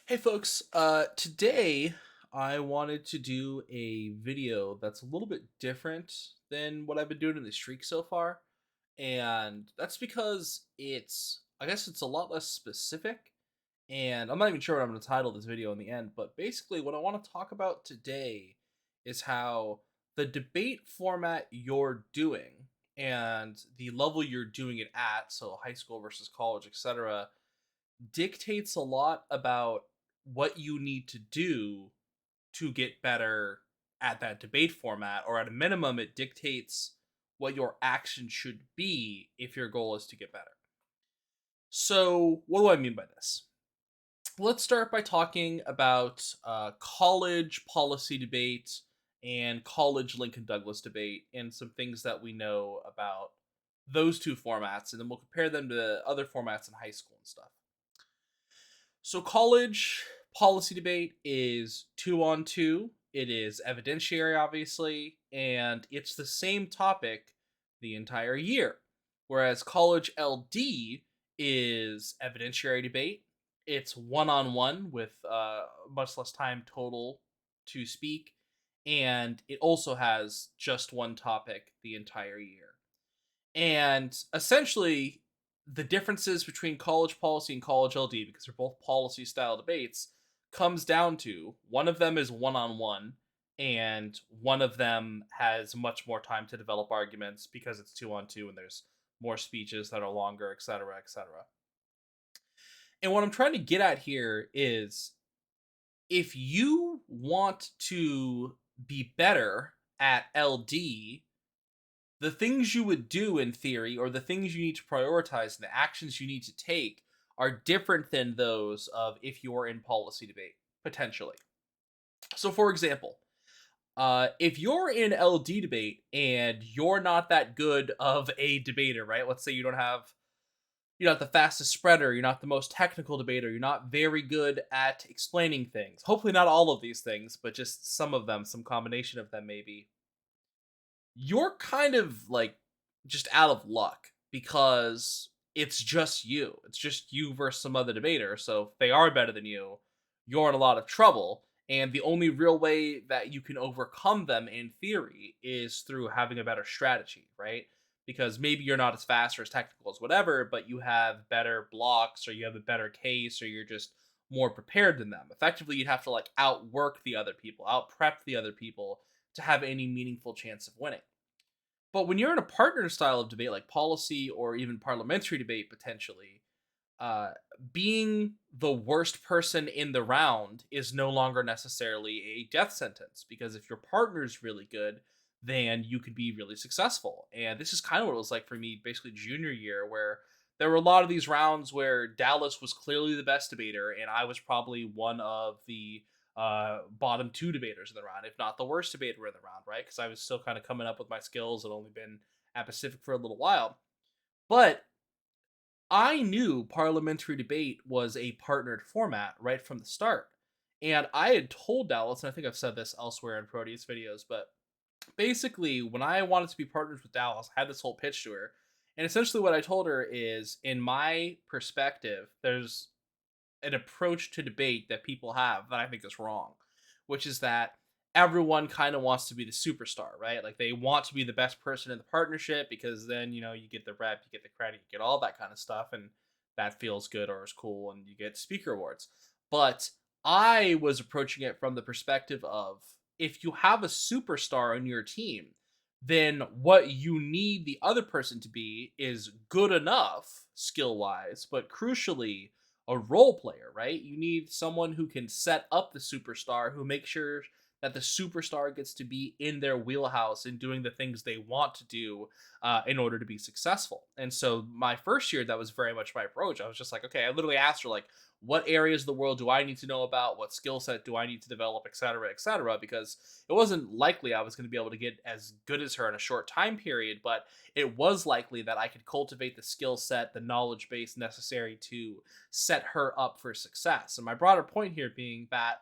Hey folks, today I wanted to do a video that's a little bit different than what I've been doing in the streak so far. And that's because I guess it's a lot less specific. And I'm not even sure what I'm going to title this video in the end. But basically, what I want to talk about today is how the debate format you're doing and the level you're doing it at, so high school versus college, etc., dictates a lot about what you need to do to get better at that debate format, or at a minimum, it dictates what your action should be if your goal is to get better. So, what do I mean by this? Let's start by talking about college policy debate and college Lincoln Douglas debate and some things that we know about those two formats, and then we'll compare them to other formats in high school and stuff. So, college policy debate is 2-on-2. It is evidentiary, obviously, and it's the same topic the entire year. Whereas college LD is evidentiary debate. It's one-on-one with much less time total to speak, and it also has just one topic the entire year. And essentially, the differences between college policy and college LD, because they're both policy style debates, comes down to one of them is one on one, and one of them has much more time to develop arguments because it's 2-on-2 and there's more speeches that are longer, etc., etc. And what I'm trying to get at here is if you want to be better at LD, the things you would do in theory, or the things you need to prioritize and the actions you need to take, are different than those of if you're in policy debate, potentially. So, for example, if you're in LD debate and you're not that good of a debater, right? Let's say you're not the fastest spreader, you're not the most technical debater, you're not very good at explaining things. Hopefully, not all of these things, but just some of them, some combination of them, maybe you're kind of like just out of luck because it's just you. It's just you versus some other debater. So if they are better than you, you're in a lot of trouble. And the only real way that you can overcome them in theory is through having a better strategy, right? Because maybe you're not as fast or as technical as whatever, but you have better blocks or you have a better case or you're just more prepared than them. Effectively, you'd have to like outwork the other people, out prep the other people to have any meaningful chance of winning. But when you're in a partner style of debate, like policy or even parliamentary debate, potentially, uh, being the worst person in the round is no longer necessarily a death sentence because if your partner's really good, then you could be really successful. And this is kind of what it was like for me, basically junior year, where there were a lot of these rounds where Dallas was clearly the best debater, and I was probably one of the bottom two debaters in the round, if not the worst debater in the round, right? Because I was still kind of coming up with my skills and only been at Pacific for a little while. But I knew parliamentary debate was a partnered format right from the start. And I had told Dallas, and I think I've said this elsewhere in Proteus videos, but basically, when I wanted to be partners with Dallas, I had this whole pitch to her. And essentially, what I told her is in my perspective, there's an approach to debate that people have that I think is wrong, which is that everyone kind of wants to be the superstar, right? Like they want to be the best person in the partnership because then, you get the rep, you get the credit, you get all that kind of stuff, and that feels good or is cool, and you get speaker awards. But I was approaching it from the perspective of if you have a superstar on your team, then what you need the other person to be is good enough skill wise, but crucially, a role player, right? You need someone who can set up the superstar, who makes sure that the superstar gets to be in their wheelhouse and doing the things they want to do in order to be successful. And so my first year, that was very much my approach. I was just like, okay, I literally asked her like, what areas of the world do I need to know about? What skill set do I need to develop, et cetera, because it wasn't likely I was going to be able to get as good as her in a short time period, but it was likely that I could cultivate the skill set, the knowledge base necessary to set her up for success. And my broader point here being that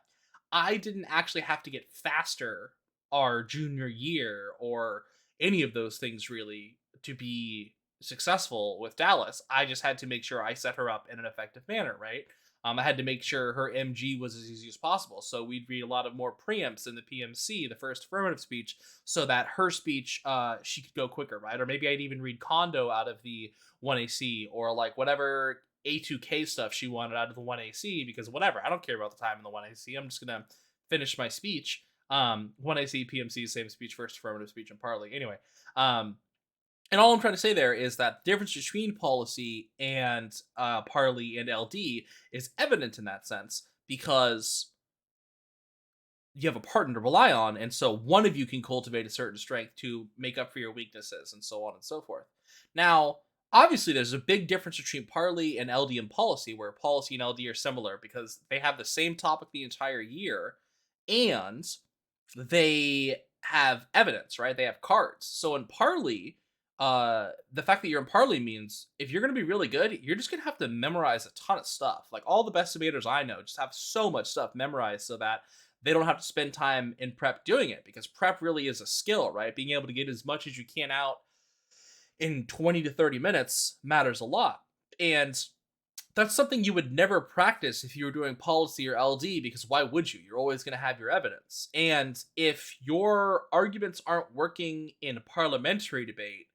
I didn't actually have to get faster our junior year or any of those things really to be successful with Dallas. I just had to make sure I set her up in an effective manner, right? I had to make sure her MG was as easy as possible. So we'd read a lot of more preempts in the PMC, the first affirmative speech, so that her speech, she could go quicker, right? Or maybe I'd even read Kondo out of the 1AC, or like whatever A2K stuff she wanted out of the 1AC, because whatever, I don't care about the time in the 1AC. I'm just gonna finish my speech. 1AC, PMC, same speech, first affirmative speech, and parley. Anyway, and all I'm trying to say there is that the difference between policy and parley and LD is evident in that sense, because you have a partner to rely on, and so one of you can cultivate a certain strength to make up for your weaknesses, and so on and so forth. Now, obviously, there's a big difference between parley and LD and policy, where policy and LD are similar because they have the same topic the entire year, and they have evidence, right? They have cards. So in parley, the fact that you're in parley means if you're going to be really good, you're just going to have to memorize a ton of stuff. Like all the best debaters I know just have so much stuff memorized so that they don't have to spend time in prep doing it, because prep really is a skill, right? Being able to get as much as you can out in 20 to 30 minutes matters a lot. And that's something you would never practice if you were doing policy or LD, because why would you? You're always going to have your evidence. And if your arguments aren't working in parliamentary debate,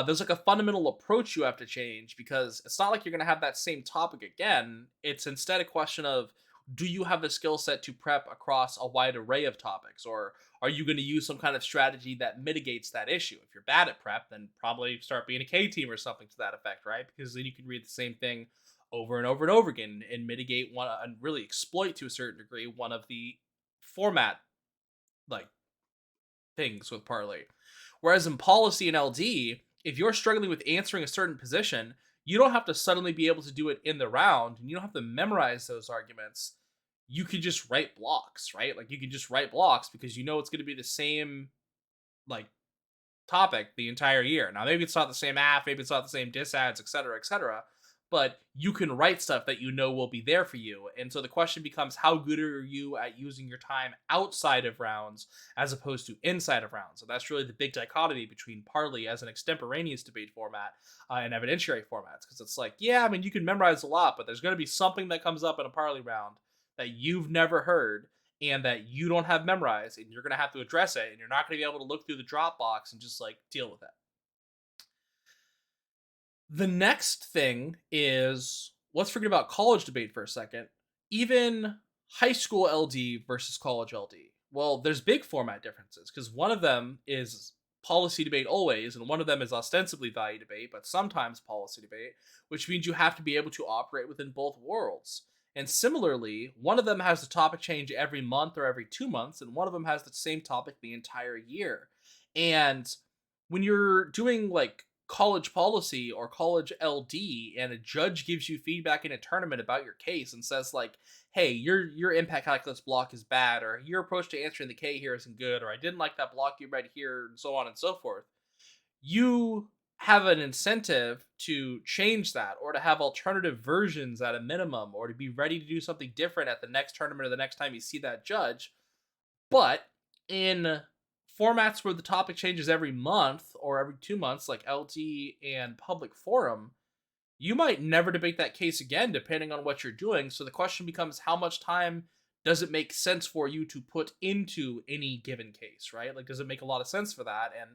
there's like a fundamental approach you have to change, because it's not like you're going to have that same topic again. It's instead a question of, do you have the skill set to prep across a wide array of topics, or are you going to use some kind of strategy that mitigates that issue? If you're bad at prep, then probably start being a K team or something to that effect, right? Because then you can read the same thing over and over and over again and mitigate one, and really exploit to a certain degree one of the format like things with parlay. Whereas in policy and LD, if you're struggling with answering a certain position, you don't have to suddenly be able to do it in the round, and you don't have to memorize those arguments. You could just write blocks, right? Like you could just write blocks because you know it's going to be the same like topic the entire year. Now, maybe it's not the same app, maybe it's not the same disads, etc., but you can write stuff that you know will be there for you. And so the question becomes, how good are you at using your time outside of rounds as opposed to inside of rounds? So that's really the big dichotomy between parley as an extemporaneous debate format and evidentiary formats. Because it's like, yeah, I mean, you can memorize a lot, but there's going to be something that comes up in a parley round that you've never heard and that you don't have memorized, and you're going to have to address it, and you're not going to be able to look through the Dropbox and just like deal with it. The next thing is, let's forget about college debate for a second. Even high school LD versus college LD. Well, there's big format differences, because one of them is policy debate always, and one of them is ostensibly value debate, but sometimes policy debate, which means you have to be able to operate within both worlds. And similarly, one of them has the topic change every month or every 2 months, and one of them has the same topic the entire year. And when you're doing like college policy or college LD, and a judge gives you feedback in a tournament about your case and says like, hey, your impact calculus block is bad, or your approach to answering the K here isn't good, or I didn't like that block you read here, and so on and so forth, you have an incentive to change that, or to have alternative versions at a minimum, or to be ready to do something different at the next tournament or the next time you see that judge. But in formats where the topic changes every month or every 2 months, like LT and public forum, you might never debate that case again, depending on what you're doing. So the question becomes, how much time does it make sense for you to put into any given case, right? Like, does it make a lot of sense for that? And,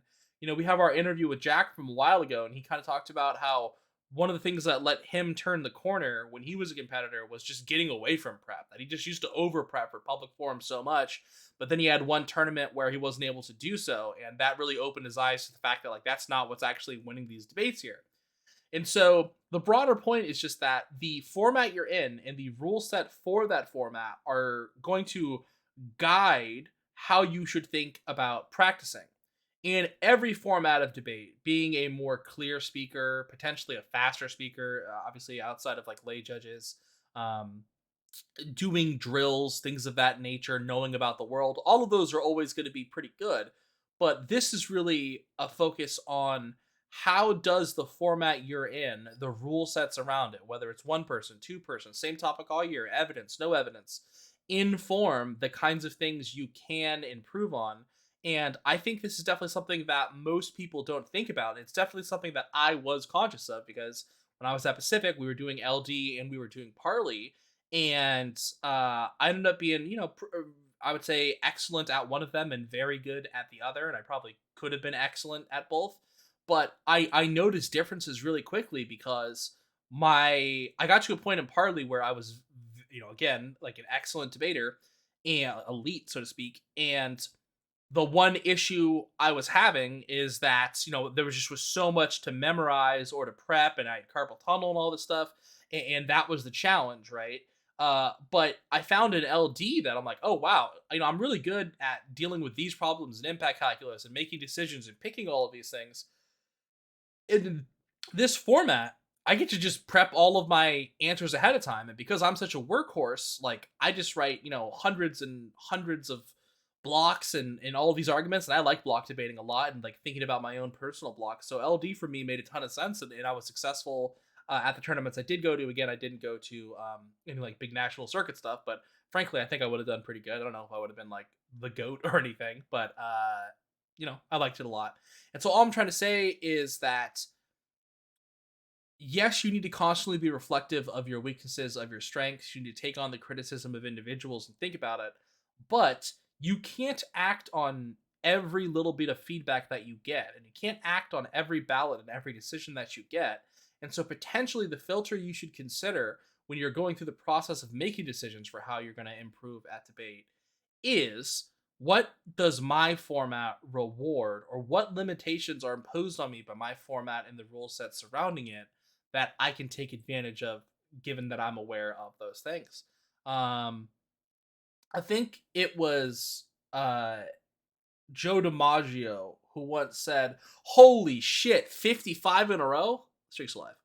we have our interview with Jack from a while ago, and he kind of talked about how one of the things that let him turn the corner when he was a competitor was just getting away from prep. That he just used to over prep for public forum so much, but then he had one tournament where he wasn't able to do so, and that really opened his eyes to the fact that like that's not what's actually winning these debates here. And so the broader point is just that the format you're in and the rule set for that format are going to guide how you should think about practicing. In every format of debate, being a more clear speaker, potentially a faster speaker, obviously outside of like lay judges, um, doing drills, things of that nature, knowing about the world, all of those are always going to be pretty good. But this is really a focus on how does the format you're in, the rule sets around it, whether it's one person, two person, same topic all year, evidence, no evidence, inform the kinds of things you can improve on. And I think this is definitely something that most people don't think about. It's definitely something that I was conscious of, because when I was at Pacific, we were doing LD and we were doing Parley, and I ended up being, I would say excellent at one of them and very good at the other, and I probably could have been excellent at both. But I noticed differences really quickly because I got to a point in Parley where I was, again, like an excellent debater and elite, so to speak. And the one issue I was having is that, there was so much to memorize or to prep, and I had carpal tunnel and all this stuff, and that was the challenge, right? But I found an LD that I'm like, oh wow, I'm really good at dealing with these problems and impact calculus and making decisions and picking all of these things. In this format, I get to just prep all of my answers ahead of time, and because I'm such a workhorse, like I just write, hundreds and hundreds of blocks and all of these arguments, and I like block debating a lot and like thinking about my own personal blocks. So LD for me made a ton of sense, and I was successful at the tournaments I did go to. Again, I didn't go to any like big national circuit stuff, but frankly, I think I would have done pretty good. I don't know if I would have been like the goat or anything, but I liked it a lot. And so all I'm trying to say is that yes, you need to constantly be reflective of your weaknesses, of your strengths. You need to take on the criticism of individuals and think about it. But you can't act on every little bit of feedback that you get, and you can't act on every ballot and every decision that you get. And so, potentially, the filter you should consider when you're going through the process of making decisions for how you're going to improve at debate is, what does my format reward, or what limitations are imposed on me by my format and the rule set surrounding it that I can take advantage of, given that I'm aware of those things. Um, I think it was Joe DiMaggio who once said, "Holy shit, 55 in a row, streaks alive."